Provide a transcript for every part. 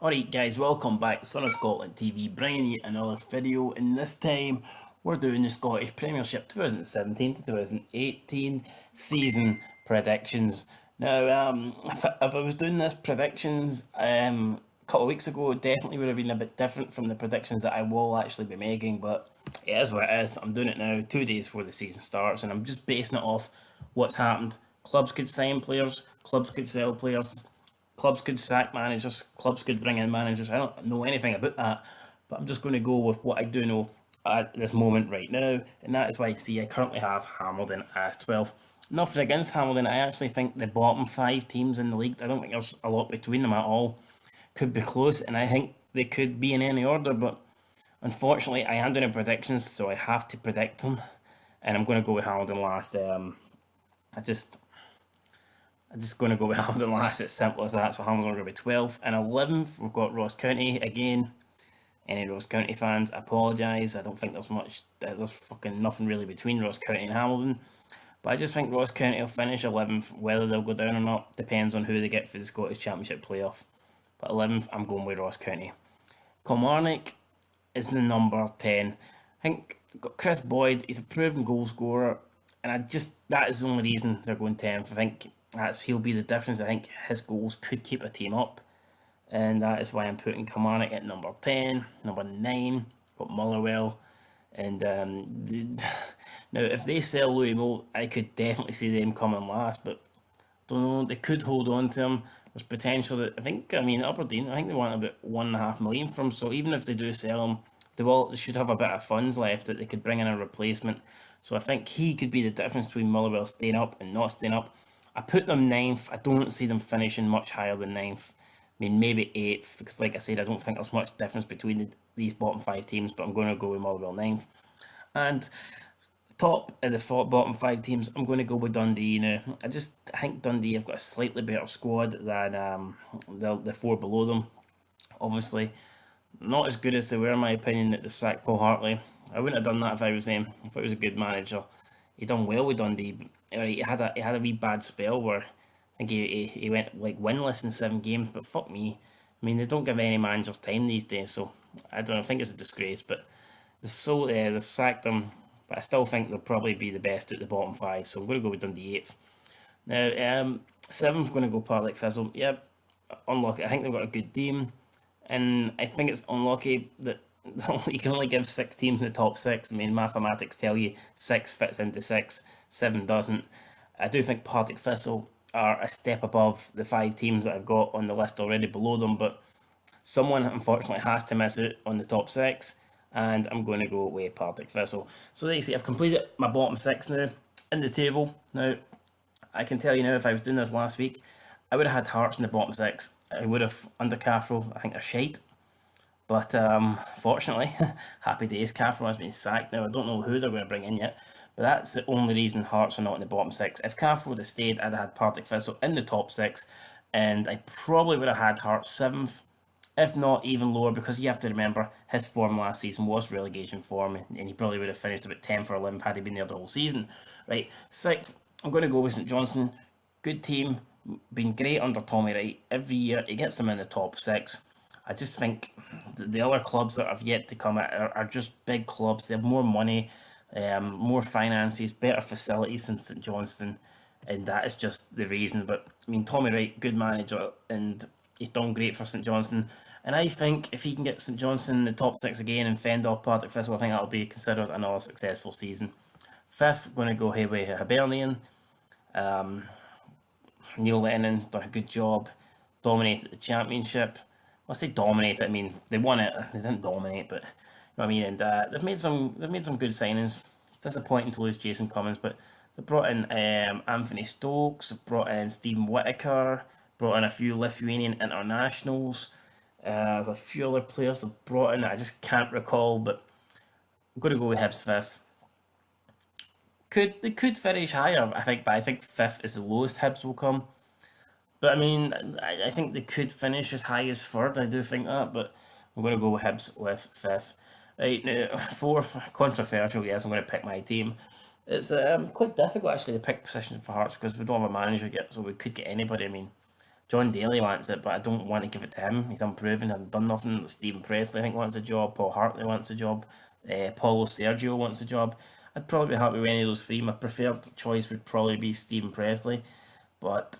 Alright guys, welcome back to Son of Scotland TV, bringing you another video, and this time we're doing the Scottish Premiership 2017 to 2018 season predictions. Now, if I was doing this predictions a couple of weeks ago, it definitely would have been a bit different from the predictions that I will actually be making, but it is what it is. I'm doing it now, 2 days before the season starts, and I'm just basing it off what's happened. Clubs could sign players, clubs could sell players, clubs could sack managers, clubs could bring in managers. I don't know anything about that, but I'm just going to go with what I do know at this moment right now, and that is why you see I currently have Hamilton as 12. Nothing against Hamilton, I actually think the bottom five teams in the league, I don't think there's a lot between them at all, could be close, and I think they could be in any order, but unfortunately I am doing predictions, so I have to predict them, and I'm going to go with Hamilton last. I'm just going to go with Hamilton last. It's simple as that. So Hamilton are going to be 12th and 11th. We've got Ross County again. Any Ross County fans, I apologise. I don't think there's fucking nothing really between Ross County and Hamilton. But I just think Ross County will finish 11th. Whether they'll go down or not depends on who they get for the Scottish Championship playoff. But 11th, I'm going with Ross County. Kilmarnock is the number 10. I think got Chris Boyd. He's a proven goal scorer, and that is the only reason they're going 10th. I think he'll be the difference. I think his goals could keep a team up, and that is why I'm putting Kilmarnock at number 10. Number 9, got Motherwell, and now if they sell Louis Moult, I could definitely see them coming last, but don't know, they could hold on to him. There's potential that Aberdeen, I think they want about 1.5 million from him, so even if they do sell him, they should have a bit of funds left that they could bring in a replacement. So I think he could be the difference between Motherwell staying up and not staying up. I put them 9th. I don't see them finishing much higher than 9th. Maybe 8th, because like I said, I don't think there's much difference between these bottom 5 teams, but I'm going to go with Motherwell 9th. And top of the bottom 5 teams, I'm going to go with Dundee now. I think Dundee have got a slightly better squad than the 4 below them. Obviously, not as good as they were, in my opinion, at the sacked Paul Hartley. I wouldn't have done that if I was them. If I was a good manager, he done well with Dundee. But he had a wee bad spell where I think he went like winless in 7 games. But fuck me, they don't give any managers time these days. So I don't know. I think it's a disgrace. But they've sacked him. But I still think they'll probably be the best at the bottom 5. So I'm going to go with Dundee 8th. Now 7th, going to go Partick Thistle. Yep, unlucky. I think they've got a good team, and I think it's unlucky that you can only give 6 teams in the top 6. Mathematics tell you 6 fits into 6, 7 doesn't. I do think Partick Thistle are a step above the 5 teams that I've got on the list already below them, but someone unfortunately has to miss out on the top 6, and I'm going to go with Partick Thistle. So there you see, I've completed my bottom 6 now in the table. Now, I can tell you now, if I was doing this last week, I would have had Hearts in the bottom 6. I would have under Cathro. I think they're shite. But fortunately, happy days, Cathro has been sacked. Now, I don't know who they're going to bring in yet, but that's the only reason Hearts are not in the bottom 6. If Cathro would have stayed, I'd have had Partick Thistle in the top 6, and I probably would have had Hearts 7th, if not even lower, because you have to remember his form last season was relegation form, and he probably would have finished about 10th or 11th had he been there the whole season. Right, 6th, I'm going to go with St Johnstone. Good team, been great under Tommy Wright. Every year he gets them in the top 6. I just think the other clubs that have yet to come are just big clubs. They have more money, more finances, better facilities than St Johnstone, and that is just the reason. But Tommy Wright, good manager, and he's done great for St Johnstone. And I think if he can get St Johnstone in the top 6 again and fend off Partick Thistle, I think that'll be considered another successful season. 5th, going to go here with Hibernian. Neil Lennon done a good job, dominated the championship. I say dominate. They won it. They didn't dominate, but you know what I mean. And they've made some good signings. Disappointing to lose Jason Cummins, but they brought in Anthony Stokes, brought in Stephen Whittaker, brought in a few Lithuanian internationals. There's a few other players they brought in that I just can't recall, but I'm going to go with Hibs 5th. They could finish higher, I think, but I think 5th is the lowest Hibs will come. But I think they could finish as high as 3rd. I do think that, but I'm going to go with Hibs with 5th. Right, now, 4th, controversial, yes, I'm going to pick my team. It's quite difficult actually to pick positions for Hearts because we don't have a manager yet, so we could get anybody. John Daly wants it, but I don't want to give it to him. He's unproven, hasn't done nothing. Stephen Presley, I think, wants a job. Paul Hartley wants a job. Paulo Sergio wants a job. I'd probably be happy with any of those three. My preferred choice would probably be Stephen Presley, but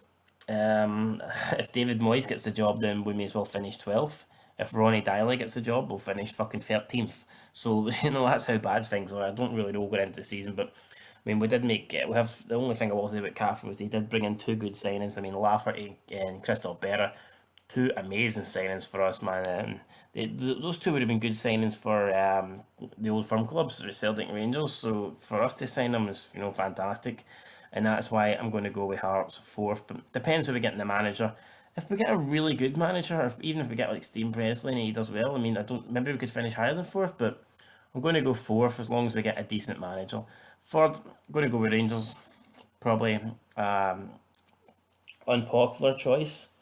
if David Moyes gets the job, then we may as well finish 12th. If Ronnie Dyley gets the job, we'll finish fucking 13th. So, that's how bad things are. I don't really know going into the season, but I mean, we did we have, the only thing I will say about Cafu is he did bring in two good signings. I mean, Lafferty and Christophe Berra, two amazing signings for us, man. Those two would have been good signings for the old firm clubs, the Celtic and Rangers. So for us to sign them is, fantastic. And that's why I'm going to go with Hearts fourth. But depends who we get in the manager. If we get a really good manager, or even if we get like Steve Presley and he does well, I mean, I don't. Maybe we could finish higher than fourth, but I'm going to go fourth as long as we get a decent manager. Third, I'm going to go with Rangers. Probably unpopular choice,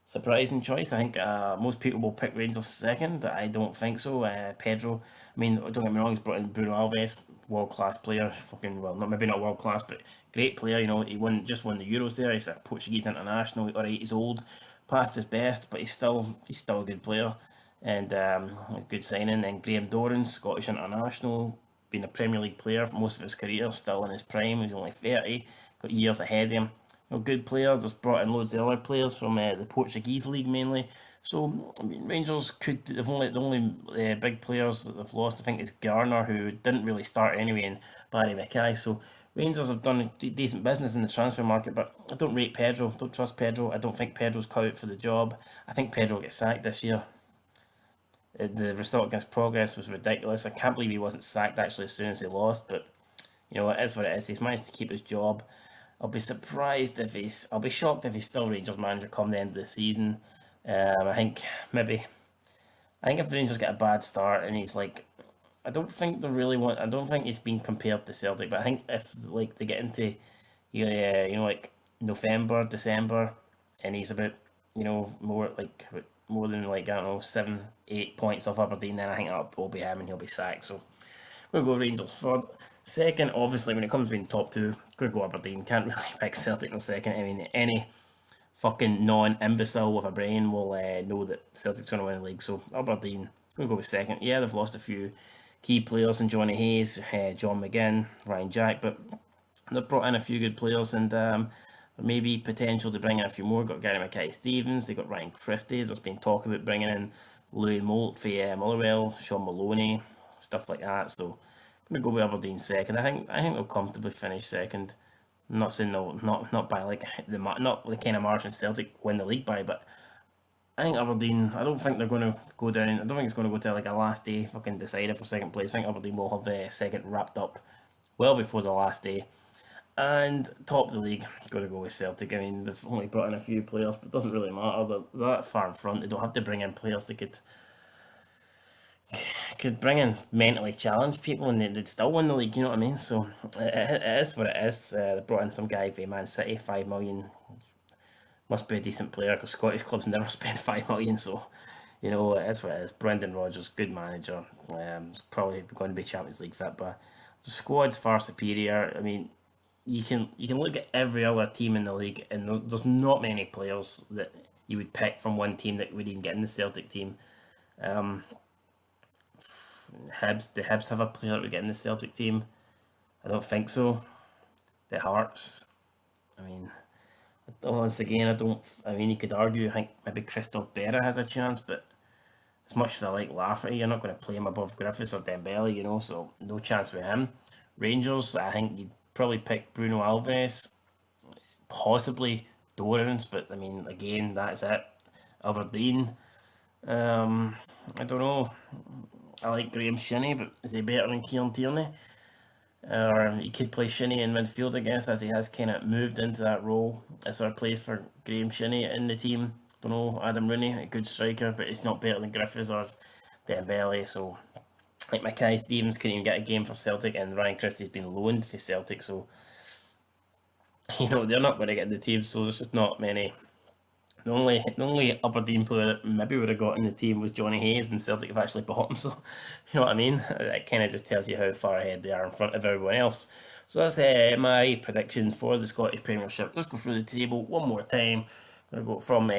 surprising choice. I think most people will pick Rangers second. I don't think so. Pedro, I mean, don't get me wrong, he's brought in Bruno Alves, world class player. Fucking well, maybe not world class, but great player. He won the Euros there. He's a Portuguese international. Alright, he's old, past his best, but he's still a good player and a good signing. And Graham Dorran, Scottish international, been a Premier League player for most of his career, still in his prime. He's only 30, got years ahead of him. Good players. Just brought in loads of other players from the Portuguese league mainly. So I mean, Rangers could. The only big players that they've lost, I think, is Garner, who didn't really start anyway, and Barry Mackay. So Rangers have done decent business in the transfer market, but I don't rate Pedro. Don't trust Pedro. I don't think Pedro's cut out for the job. I think Pedro will get sacked this year. The result against Progress was ridiculous. I can't believe he wasn't sacked actually as soon as he lost, but it is what it is. He's managed to keep his job. I'll be shocked if he's still Rangers manager come the end of the season. I think if the Rangers get a bad start and he's like, I don't think he's been compared to Celtic, but I think if like they get into, like November, December, and he's about, more than like, I don't know, 7, 8 points off Aberdeen, then I think that will be him and he'll be sacked. So we'll go Rangers third. Second, obviously, when it comes between top two, could go Aberdeen. Can't really pick Celtic in second. I mean, any fucking non-imbecile with a brain will know that Celtic's going to win the league. So Aberdeen, going to go with second. Yeah, they've lost a few key players in Johnny Hayes, John McGinn, Ryan Jack, but they've brought in a few good players and maybe potential to bring in a few more. Got Gary Mackay-Stevens, they got Ryan Christie. There's been talk about bringing in Louis Motherwell, Sean Maloney, stuff like that. So I'm gonna go with Aberdeen second. I think they'll comfortably finish second. I'm not saying they'll not by like not the kind of margin Celtic win the league by, but I think Aberdeen. I don't think they're going to go down. I don't think it's going to go to like a last day fucking decider for second place. I think Aberdeen will have the second wrapped up well before the last day. And top of the league, got to go with Celtic. I mean, they've only brought in a few players, but it doesn't really matter. They're that far in front. They don't have to bring in players that could bring in mentally challenged people and they'd still win the league, you know what I mean? So it is what it is. They brought in some guy for Man City, 5 million. Must be a decent player because Scottish clubs never spend 5 million, so it is what it is. Brendan Rodgers, good manager. It's probably going to be Champions League fit, but the squad's far superior. I mean, you can look at every other team in the league, and there's not many players that you would pick from one team that would even get in the Celtic team. The Hibs have a player that would get in the Celtic team. I don't think so. The Hearts, I mean, once again, I don't. I mean, you could argue. I think maybe Christophe Berra has a chance, but as much as I like Lafferty, you're not going to play him above Griffiths or Dembele, so no chance with him. Rangers, I think you'd probably pick Bruno Alves, possibly Dorrans, but I mean, again, that's it. Aberdeen, I don't know. I like Graham Shinnie, but is he better than Kieran Tierney? Or he could play Shinnie in midfield, I guess, as he has kind of moved into that role. Is there a place for Graham Shinnie in the team? Don't know. Adam Rooney, a good striker, but he's not better than Griffiths or Dembele. So, like Mackay-Stevens couldn't even get a game for Celtic, and Ryan Christie's been loaned for Celtic. So, they're not going to get in the team. So there's just not many. The only Aberdeen player that maybe would have got in the team was Johnny Hayes, and Celtic have actually bought him. So, you know what I mean? That kind of just tells you how far ahead they are in front of everyone else. So that's my predictions for the Scottish Premiership. Let's go through the table one more time. Going to go from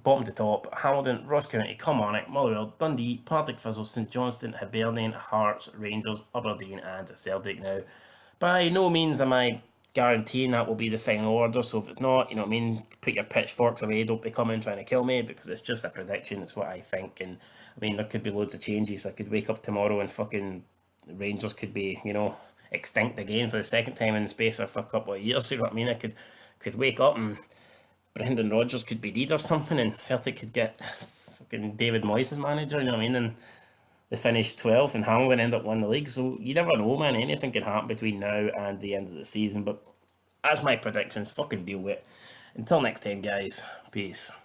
bottom to top. Hamilton, Ross County, Kilmarnock, Motherwell, Dundee, Partick Thistle, St Johnstone, Hibernian, Hearts, Rangers, Aberdeen and Celtic. Now, by no means am I guaranteeing that will be the final order, so if it's not, you know what I mean, put your pitchforks away, don't be coming trying to kill me, because it's just a prediction, it's what I think, and I mean, there could be loads of changes. I could wake up tomorrow and fucking Rangers could be, extinct again for the second time in the space of a couple of years, you know what I mean? I could wake up and Brendan Rodgers could be deed or something, and Celtic could get fucking David Moyes as manager, you know what I mean? And they finished 12th and Hamilton end up winning the league. So you never know, man. Anything can happen between now and the end of the season. But as my predictions, fucking deal with it. Until next time, guys. Peace.